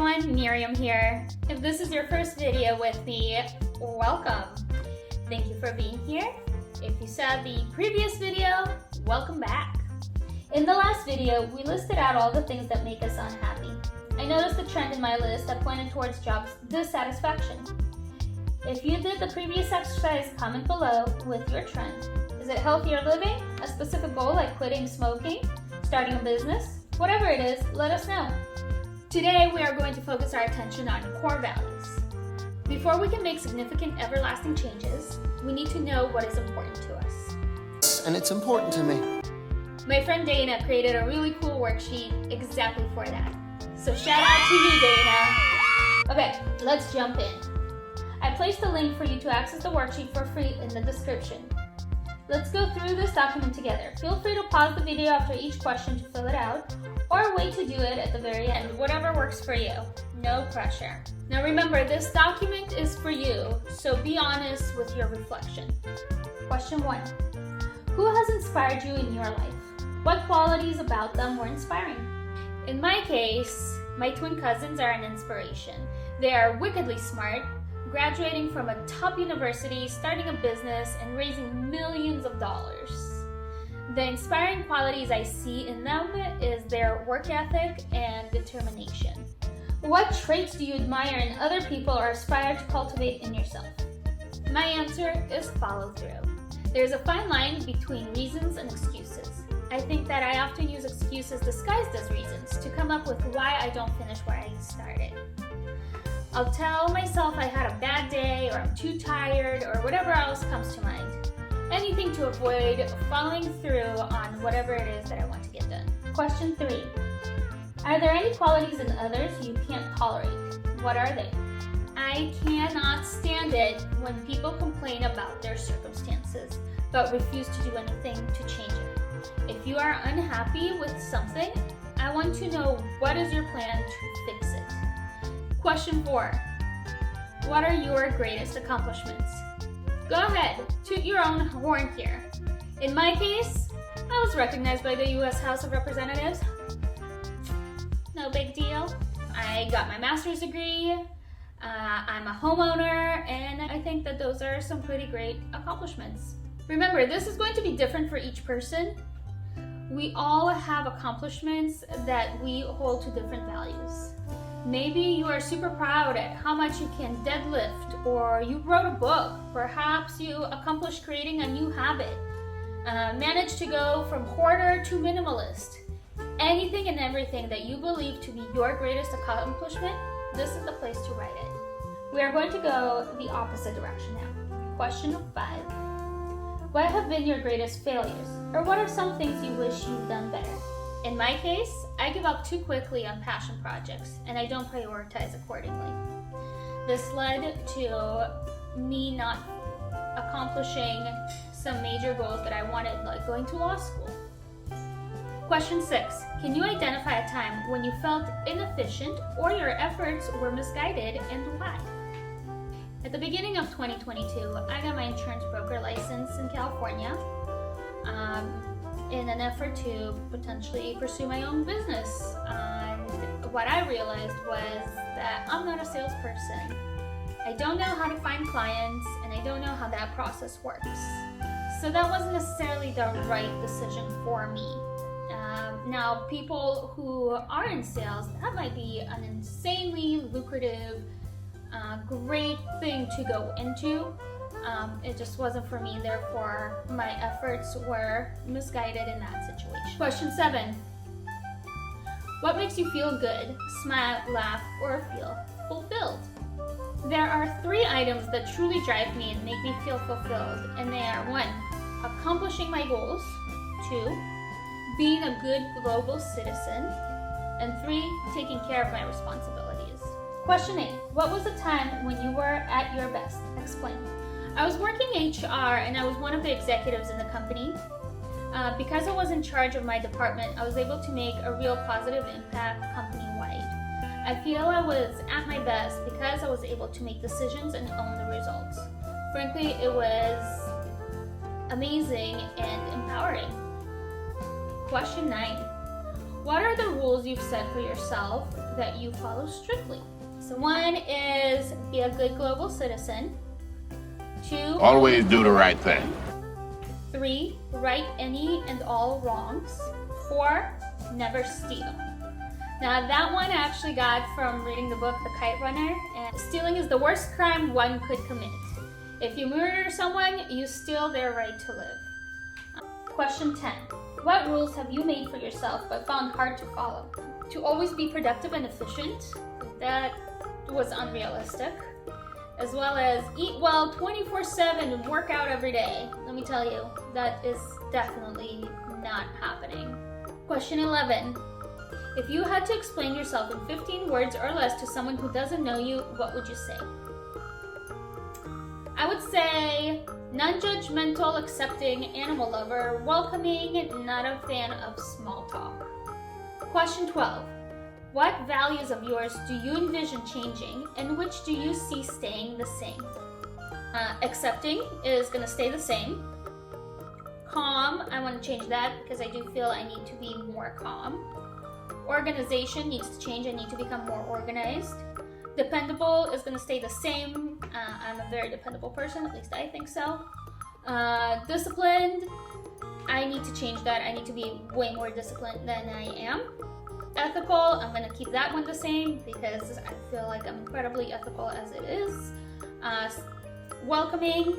everyone, Miriam here. If this is your first video with me, welcome. Thank you for being here. If you saw the previous video, welcome back. In the last video, we listed out all the things that make us unhappy. I noticed a trend in my list that pointed towards job dissatisfaction. If you did the previous exercise, comment below with your trend. Is it healthier living, a specific goal like quitting smoking, starting a business? Whatever it is, let us know. Today, we are going to focus our attention on core values. Before we can make significant, everlasting changes, we need to know what is important to us. And it's important to me. My friend Dana created a really cool worksheet exactly for that. So shout out to you, Dana. Okay, let's jump in. I placed a link for you to access the worksheet for free in the description. Let's go through this document together. Feel free to pause the video after each question to fill it out, or wait to do it at the very end, whatever works for you. No pressure. Now remember, this document is for you, so be honest with your reflection. Question 1. Who has inspired you in your life? What qualities about them were inspiring? In my case, my twin cousins are an inspiration. They are wickedly smart, graduating from a top university, starting a business, and raising millions of dollars. The inspiring qualities I see in them is their work ethic and determination. What traits do you admire in other people or aspire to cultivate in yourself? My answer is follow through. There's a fine line between reasons and excuses. I think that I often use excuses disguised as reasons to come up with why I don't finish where I started. I'll tell myself I had a bad day, or I'm too tired, or whatever else comes to mind. Anything to avoid following through on whatever it is that I want to get done. Question 3. Are there any qualities in others you can't tolerate? What are they? I cannot stand it when people complain about their circumstances, but refuse to do anything to change it. If you are unhappy with something, I want to know what is your plan to fix it. Question 4. What are your greatest accomplishments? Go ahead, toot your own horn here. In my case, I was recognized by the U.S. House of Representatives. No big deal. I got my master's degree, I'm a homeowner, and I think that those are some pretty great accomplishments. Remember, this is going to be different for each person. We all have accomplishments that we hold to different values. Maybe you are super proud at how much you can deadlift, or you wrote a book. Perhaps you accomplished creating a new habit, managed to go from hoarder to minimalist. Anything and everything that you believe to be your greatest accomplishment, this is the place to write it. We are going to go the opposite direction now. Question 5. What have been your greatest failures? Or what are some things you wish you'd done better? In my case, I give up too quickly on passion projects, and I don't prioritize accordingly. This led to me not accomplishing some major goals that I wanted, like going to law school. Question 6. Can you identify a time when you felt inefficient or your efforts were misguided, and why? At the beginning of 2022, I got my insurance broker license in California in an effort to potentially pursue my own business. And what I realized was that I'm not a salesperson. I don't know how to find clients, and I don't know how that process works. So that wasn't necessarily the right decision for me. Now, people who are in sales, that might be an insanely lucrative, great thing to go into. It just wasn't for me, therefore my efforts were misguided in that situation. Question 7. What makes you feel good, smile, laugh, or feel fulfilled? There are 3 items that truly drive me and make me feel fulfilled, and they are 1. Accomplishing my goals, 2. Being a good global citizen, and 3. Taking care of my responsibilities. Question 8. What was the time when you were at your best? Explain. I was working HR, and I was one of the executives in the company. Because I was in charge of my department, I was able to make a real positive impact company-wide. I feel I was at my best because I was able to make decisions and own the results. Frankly, it was amazing and empowering. Question 9. What are the rules you've set for yourself that you follow strictly? So 1 is be a good global citizen. 2, always do the right thing. 3, right any and all wrongs. 4, never steal. Now that one I actually got from reading the book The Kite Runner, and stealing is the worst crime one could commit. If you murder someone, you steal their right to live. Question 10. What rules have you made for yourself but found hard to follow? To always be productive and efficient, that was unrealistic. As well as eat well 24/7 and work out every day. Let me tell you, that is definitely not happening. Question 11. If you had to explain yourself in 15 words or less to someone who doesn't know you, what would you say? I would say non-judgmental, accepting, animal lover, welcoming, not a fan of small talk. Question 12. What values of yours do you envision changing and which do you see staying the same? Accepting is going to stay the same. Calm, I want to change that because I do feel I need to be more calm. Organization needs to change, I need to become more organized. Dependable is going to stay the same. I'm a very dependable person, at least I think so. Disciplined, I need to change that. I need to be way more disciplined than I am. Ethical, I'm going to keep that one the same because I feel like I'm incredibly ethical as it is. Welcoming,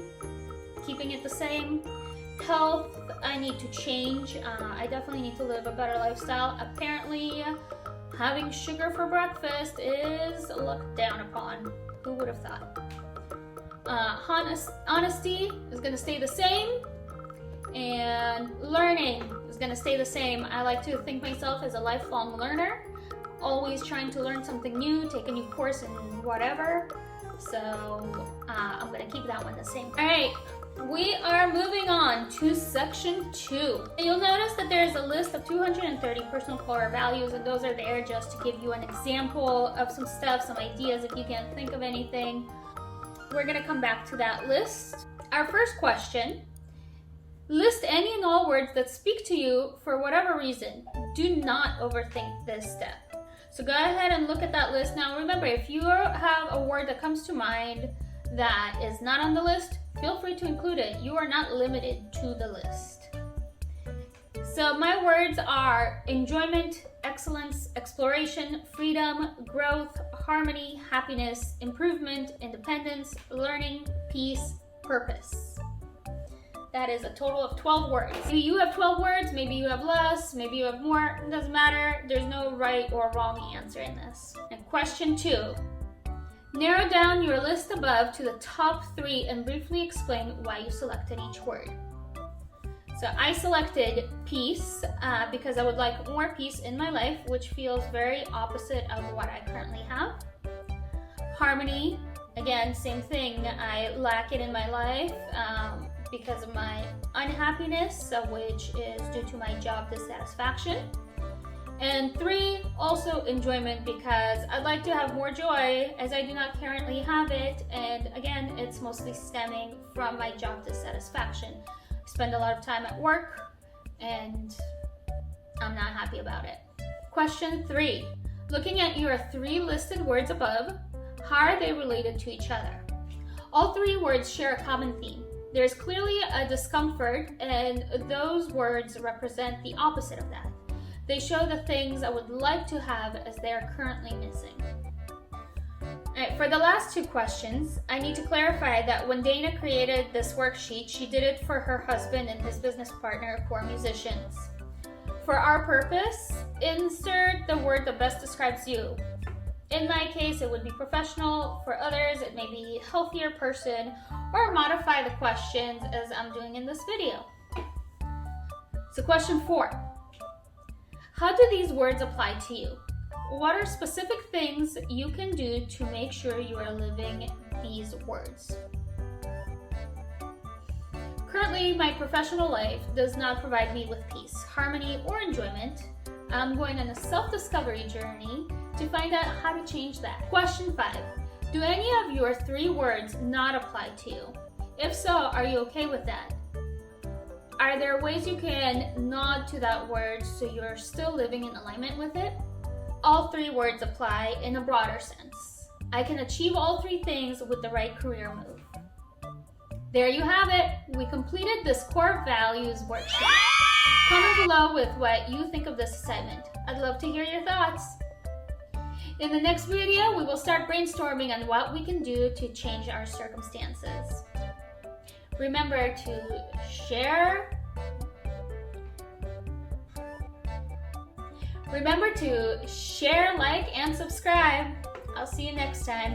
keeping it the same. Health, I need to change. I definitely need to live a better lifestyle. Apparently, having sugar for breakfast is looked down upon. Who would have thought? Honesty is going to stay the same. And learning is going to stay the same. I like to think myself as a lifelong learner, always trying to learn something new, take a new course in whatever. So I'm going to keep that one the same. All right, we are moving on to section 2. You'll notice that there's a list of 230 personal core values, and those are there just to give you an example of some stuff, some ideas if you can't think of anything. We're going to come back to that list. Our first question. List any and all words that speak to you for whatever reason. Do not overthink this step. So go ahead and look at that list. Now remember, if you have a word that comes to mind that is not on the list, feel free to include it. You are not limited to the list. So my words are enjoyment, excellence, exploration, freedom, growth, harmony, happiness, improvement, independence, learning, peace, purpose. That is a total of 12 words. Maybe you have 12 words, maybe you have less, maybe you have more. It doesn't matter. There's no right or wrong answer in this. And question 2. Narrow down your list above to the top 3 and briefly explain why you selected each word. So I selected peace because I would like more peace in my life, which feels very opposite of what I currently have. Harmony, again, same thing. I lack it in my life. Because of my unhappiness, which is due to my job dissatisfaction. And 3, also enjoyment, because I'd like to have more joy as I do not currently have it. And again, it's mostly stemming from my job dissatisfaction. I spend a lot of time at work and I'm not happy about it. Question 3. Looking at your 3 listed words above, how are they related to each other? All 3 words share a common theme. There's clearly a discomfort, and those words represent the opposite of that. They show the things I would like to have as they are currently missing. Alright, for the last 2 questions, I need to clarify that when Dana created this worksheet, she did it for her husband and his business partner who are musicians. For our purpose, insert the word that best describes you. In my case, it would be professional. For others, it may be healthier person, or modify the questions as I'm doing in this video. So question 4. How do these words apply to you? What are specific things you can do to make sure you are living these words? Currently, my professional life does not provide me with peace, harmony, or enjoyment. I'm going on a self-discovery journey to find out how to change that. Question 5. Do any of your 3 words not apply to you? If so, are you okay with that? Are there ways you can nod to that word so you're still living in alignment with it? All three words apply in a broader sense. I can achieve all three things with the right career move. There you have it. We completed this core values worksheet. Comment below with what you think of this assignment. I'd love to hear your thoughts. In the next video, we will start brainstorming on what we can do to change our circumstances. Remember to share. Remember to share, like, and subscribe. I'll see you next time.